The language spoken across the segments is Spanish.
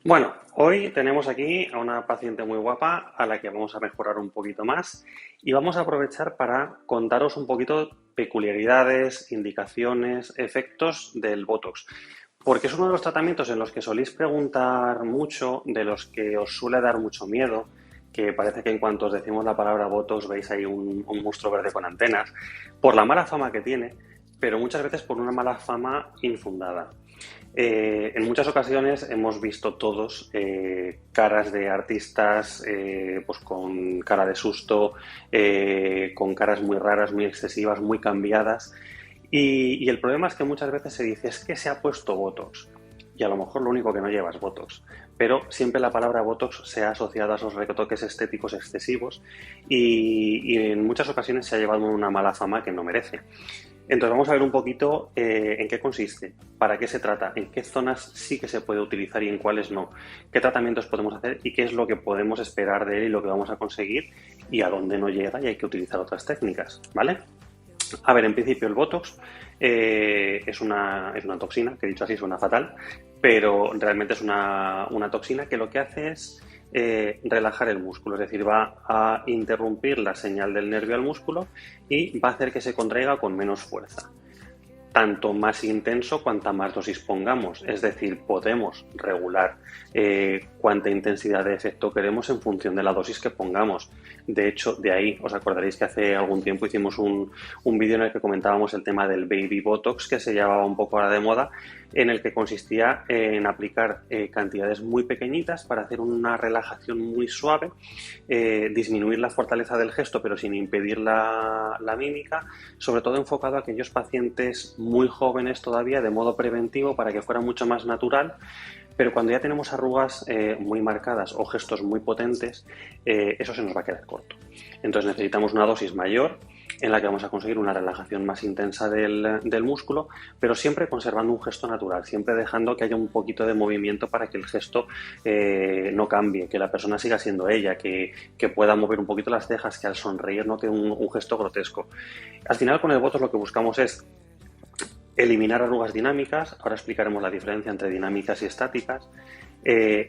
Bueno, hoy tenemos aquí a una paciente muy guapa a la que vamos a mejorar un poquito más y vamos a aprovechar para contaros un poquito peculiaridades, indicaciones, efectos del Botox. Porque es uno de los tratamientos en los que soléis preguntar mucho, de los que os suele dar mucho miedo, que parece que en cuanto os decimos la palabra Botox veis ahí un monstruo verde con antenas, por la mala fama que tiene, pero muchas veces por una mala fama infundada. En muchas ocasiones hemos visto todos caras de artistas pues con cara de susto, con caras muy raras, muy excesivas, muy cambiadas. Y el problema es que muchas veces se dice es que se ha puesto Botox. Y a lo mejor lo único que no lleva es Botox. Pero siempre la palabra Botox se ha asociado a esos retoques estéticos excesivos y en muchas ocasiones se ha llevado una mala fama que no merece. Entonces vamos a ver un poquito en qué consiste, para qué se trata, en qué zonas sí que se puede utilizar y en cuáles no, qué tratamientos podemos hacer y qué es lo que podemos esperar de él y lo que vamos a conseguir y a dónde no llega y hay que utilizar otras técnicas, ¿vale? A ver, en principio el Botox es una toxina, que dicho así suena fatal, pero realmente es una toxina que lo que hace es relajar el músculo, es decir, va a interrumpir la señal del nervio al músculo y va a hacer que se contraiga con menos fuerza tanto más intenso cuanta más dosis pongamos. Es decir, podemos regular cuánta intensidad de efecto queremos en función de la dosis que pongamos. De hecho, de ahí os acordaréis que hace algún tiempo hicimos un vídeo en el que comentábamos el tema del Baby Botox, que se llevaba un poco ahora de moda, en el que consistía en aplicar cantidades muy pequeñitas para hacer una relajación muy suave, disminuir la fortaleza del gesto pero sin impedir la mímica, sobre todo enfocado a aquellos pacientes muy jóvenes todavía de modo preventivo para que fuera mucho más natural, pero cuando ya tenemos arrugas muy marcadas o gestos muy potentes, eso se nos va a quedar corto. Entonces necesitamos una dosis mayor en la que vamos a conseguir una relajación más intensa del músculo, pero siempre conservando un gesto natural, siempre dejando que haya un poquito de movimiento para que el gesto no cambie, que la persona siga siendo ella, que pueda mover un poquito las cejas, que al sonreír no quede un gesto grotesco. Al final con el Botox lo que buscamos es eliminar arrugas dinámicas, ahora explicaremos la diferencia entre dinámicas y estáticas,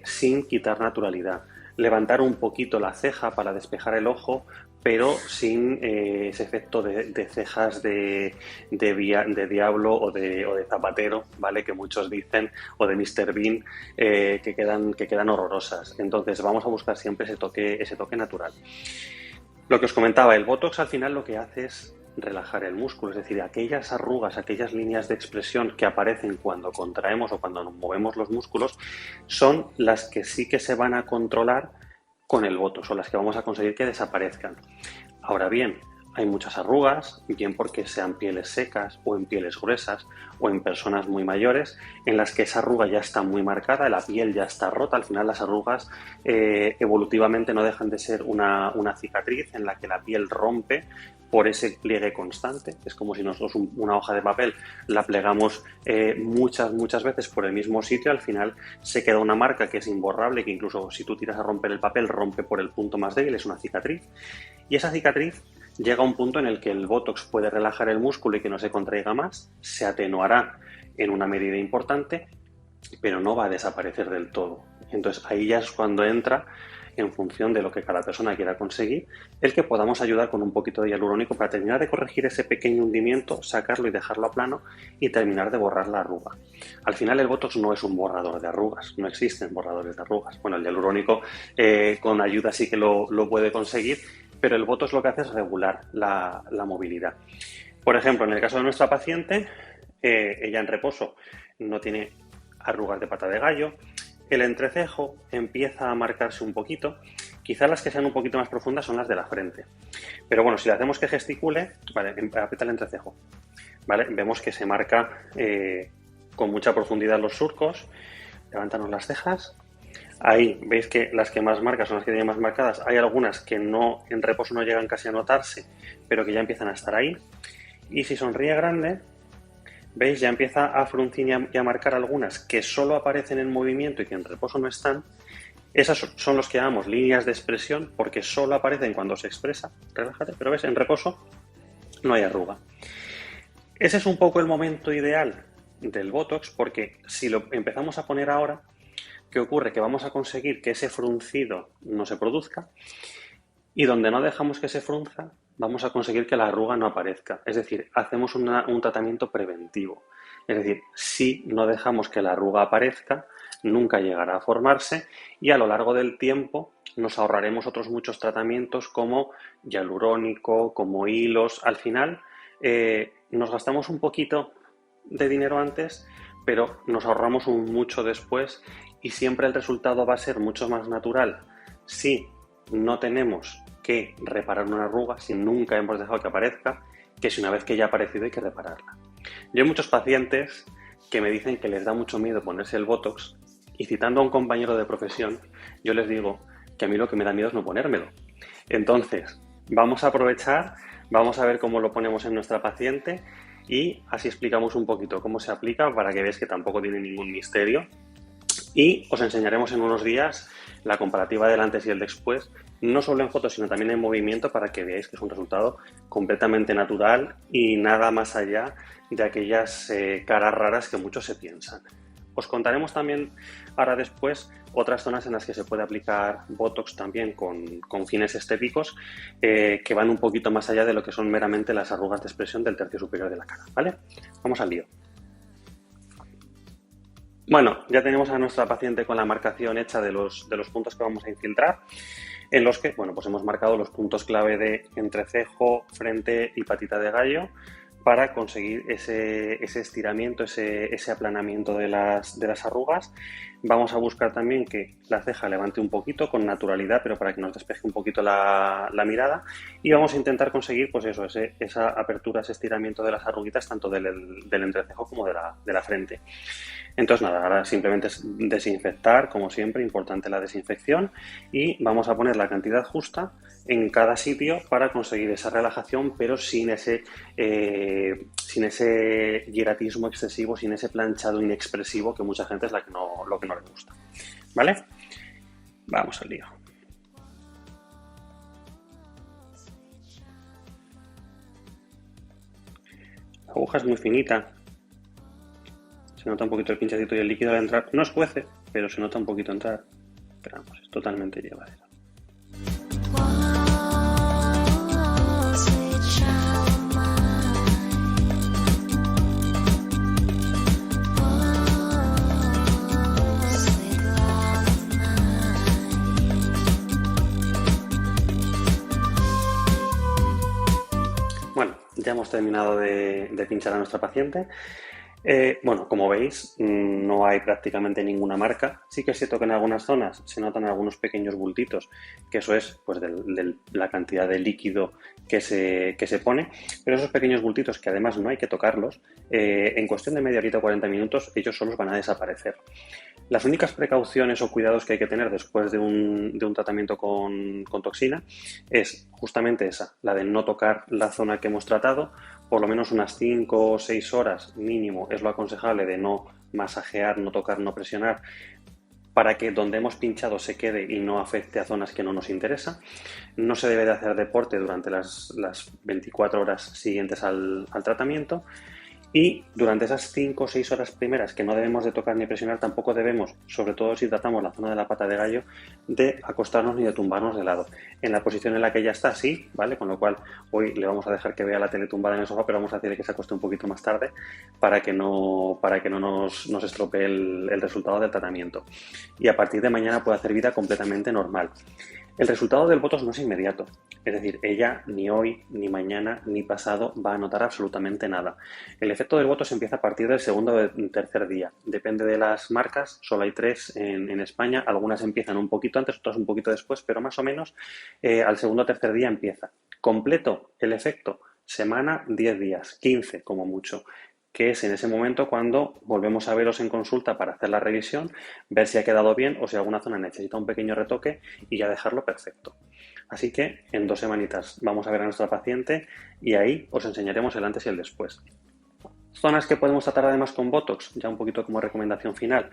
sin quitar naturalidad. Levantar un poquito la ceja para despejar el ojo, pero sin ese efecto de cejas de diablo o de zapatero, ¿vale? Que muchos dicen, o de Mr. Bean, que quedan horrorosas. Entonces vamos a buscar siempre ese toque natural. Lo que os comentaba, el Botox al final lo que hace es relajar el músculo, es decir, aquellas arrugas, aquellas líneas de expresión que aparecen cuando contraemos o cuando movemos los músculos, son las que sí que se van a controlar con el Botox o las que vamos a conseguir que desaparezcan. Ahora bien, hay muchas arrugas, bien porque sean pieles secas o en pieles gruesas o en personas muy mayores, en las que esa arruga ya está muy marcada, la piel ya está rota. Al final las arrugas evolutivamente no dejan de ser una cicatriz en la que la piel rompe por ese pliegue constante. Es como si nosotros una hoja de papel la plegamos muchas veces por el mismo sitio, al final se queda una marca que es imborrable, que incluso si tú tiras a romper el papel rompe por el punto más débil, es una cicatriz. Y esa cicatriz llega a un punto en el que el Botox puede relajar el músculo y que no se contraiga más, se atenuará en una medida importante, pero no va a desaparecer del todo. Entonces ahí ya es cuando entra, en función de lo que cada persona quiera conseguir, el que podamos ayudar con un poquito de hialurónico para terminar de corregir ese pequeño hundimiento, sacarlo y dejarlo a plano y terminar de borrar la arruga. Al final el Botox no es un borrador de arrugas, no existen borradores de arrugas. Bueno, el hialurónico con ayuda sí que lo puede conseguir, pero el Botox lo que hace es regular la movilidad. Por ejemplo, en el caso de nuestra paciente, ella en reposo no tiene arrugas de pata de gallo, el entrecejo empieza a marcarse un poquito, quizás las que sean un poquito más profundas son las de la frente. Pero bueno, si le hacemos que gesticule, vale, aprieta el entrecejo, ¿vale? Vemos que se marca con mucha profundidad los surcos, levántanos las cejas. Ahí veis que las que más marcas son las que tienen más marcadas. Hay algunas que no en reposo no llegan casi a notarse, pero que ya empiezan a estar ahí. Y si sonríe grande, veis, ya empieza a fruncir y a marcar algunas que solo aparecen en movimiento y que en reposo no están. Esas son los que llamamos líneas de expresión porque solo aparecen cuando se expresa. Relájate, pero ves, en reposo no hay arruga. Ese es un poco el momento ideal del Botox porque si lo empezamos a poner ahora, ¿qué ocurre? Que vamos a conseguir que ese fruncido no se produzca y donde no dejamos que se frunza, vamos a conseguir que la arruga no aparezca. Es decir, hacemos un tratamiento preventivo. Es decir, si no dejamos que la arruga aparezca, nunca llegará a formarse y a lo largo del tiempo nos ahorraremos otros muchos tratamientos como hialurónico, como hilos. Al final nos gastamos un poquito de dinero antes, pero nos ahorramos un mucho después y siempre el resultado va a ser mucho más natural si no tenemos que reparar una arruga, si nunca hemos dejado que aparezca, que si una vez que ya ha aparecido hay que repararla. Yo hay muchos pacientes que me dicen que les da mucho miedo ponerse el Botox y citando a un compañero de profesión, yo les digo que a mí lo que me da miedo es no ponérmelo. Entonces, vamos a aprovechar, vamos a ver cómo lo ponemos en nuestra paciente y así explicamos un poquito cómo se aplica para que veáis que tampoco tiene ningún misterio. Y os enseñaremos en unos días la comparativa del antes y el después, no solo en fotos, sino también en movimiento, para que veáis que es un resultado completamente natural y nada más allá de aquellas caras raras que muchos se piensan. Os contaremos también ahora después otras zonas en las que se puede aplicar Botox también con fines estéticos que van un poquito más allá de lo que son meramente las arrugas de expresión del tercio superior de la cara, ¿vale? Vamos al lío. Bueno, ya tenemos a nuestra paciente con la marcación hecha de los puntos que vamos a infiltrar, en los que, bueno, pues hemos marcado los puntos clave de entrecejo, frente y patita de gallo para conseguir ese estiramiento, ese aplanamiento de las arrugas. Vamos a buscar también que la ceja levante un poquito con naturalidad, pero para que nos despeje un poquito la mirada. Y vamos a intentar conseguir, pues eso, esa apertura, ese estiramiento de las arruguitas, tanto del entrecejo como de la frente. Entonces nada, ahora simplemente es desinfectar, como siempre, importante la desinfección, y vamos a poner la cantidad justa en cada sitio para conseguir esa relajación, pero sin ese hieratismo excesivo, sin ese planchado inexpresivo que mucha gente es lo que no le gusta. ¿Vale? Vamos al lío. La aguja es muy finita. Se nota un poquito el pinchacito y el líquido al entrar. No escuece, pero se nota un poquito entrar. Pero vamos, es totalmente llevadero. Bueno, ya hemos terminado de pinchar a nuestra paciente. Bueno, como veis, no hay prácticamente ninguna marca. Sí que es cierto que en algunas zonas se notan algunos pequeños bultitos, que eso es pues de la cantidad de líquido que se pone, pero esos pequeños bultitos, que además no hay que tocarlos, en cuestión de media horita o 40 minutos, ellos solos van a desaparecer. Las únicas precauciones o cuidados que hay que tener después de un tratamiento con toxina es justamente esa, la de no tocar la zona que hemos tratado, por lo menos unas 5 o 6 horas mínimo es lo aconsejable de no masajear, no tocar, no presionar, para que donde hemos pinchado se quede y no afecte a zonas que no nos interesa. No se debe de hacer deporte durante las 24 horas siguientes al tratamiento. Y durante esas 5 o 6 horas primeras que no debemos de tocar ni presionar, tampoco debemos, sobre todo si tratamos la zona de la pata de gallo, de acostarnos ni de tumbarnos de lado. En la posición en la que ya está, sí, ¿vale? Con lo cual hoy le vamos a dejar que vea la tele tumbada en el sofá, pero vamos a decirle que se acueste un poquito más tarde para que no nos estropee el resultado del tratamiento. Y a partir de mañana puede hacer vida completamente normal. El resultado del Botox no es inmediato, es decir, ella ni hoy, ni mañana, ni pasado va a notar absolutamente nada. El efecto del Botox empieza a partir del segundo o tercer día. Depende de las marcas, solo hay 3 en España, algunas empiezan un poquito antes, otras un poquito después, pero más o menos al segundo o tercer día empieza. Completo el efecto, semana, 10 días, 15 como mucho, que es en ese momento cuando volvemos a veros en consulta para hacer la revisión, ver si ha quedado bien o si alguna zona necesita un pequeño retoque y ya dejarlo perfecto. Así que en 2 semanitas vamos a ver a nuestra paciente y ahí os enseñaremos el antes y el después. Zonas que podemos tratar además con Botox, ya un poquito como recomendación final.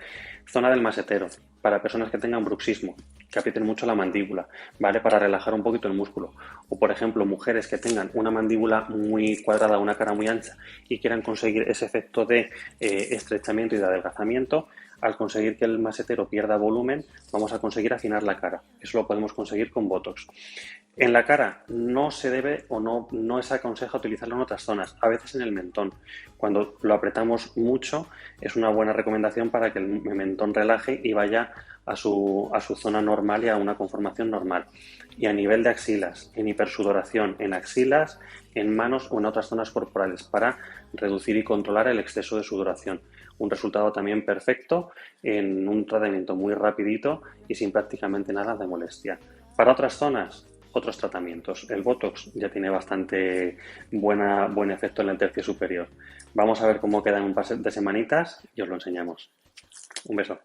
Zona del masetero, para personas que tengan bruxismo, que aprieten mucho la mandíbula, ¿vale? Para relajar un poquito el músculo. O por ejemplo, mujeres que tengan una mandíbula muy cuadrada, una cara muy ancha y quieran conseguir ese efecto de estrechamiento y de adelgazamiento, al conseguir que el masetero pierda volumen, vamos a conseguir afinar la cara. Eso lo podemos conseguir con Botox. En la cara no se debe o no se aconseja utilizarlo en otras zonas, a veces en el mentón. Cuando lo apretamos mucho es una buena recomendación para que el mentón relaje y vaya a su zona normal y a una conformación normal. Y a nivel de axilas, en hipersudoración, en axilas, en manos o en otras zonas corporales para reducir y controlar el exceso de sudoración. Un resultado también perfecto en un tratamiento muy rapidito y sin prácticamente nada de molestia. Para otras zonas, otros tratamientos. El Botox ya tiene bastante buen efecto en el tercio superior. Vamos a ver cómo queda en un par de semanitas y os lo enseñamos. Un beso.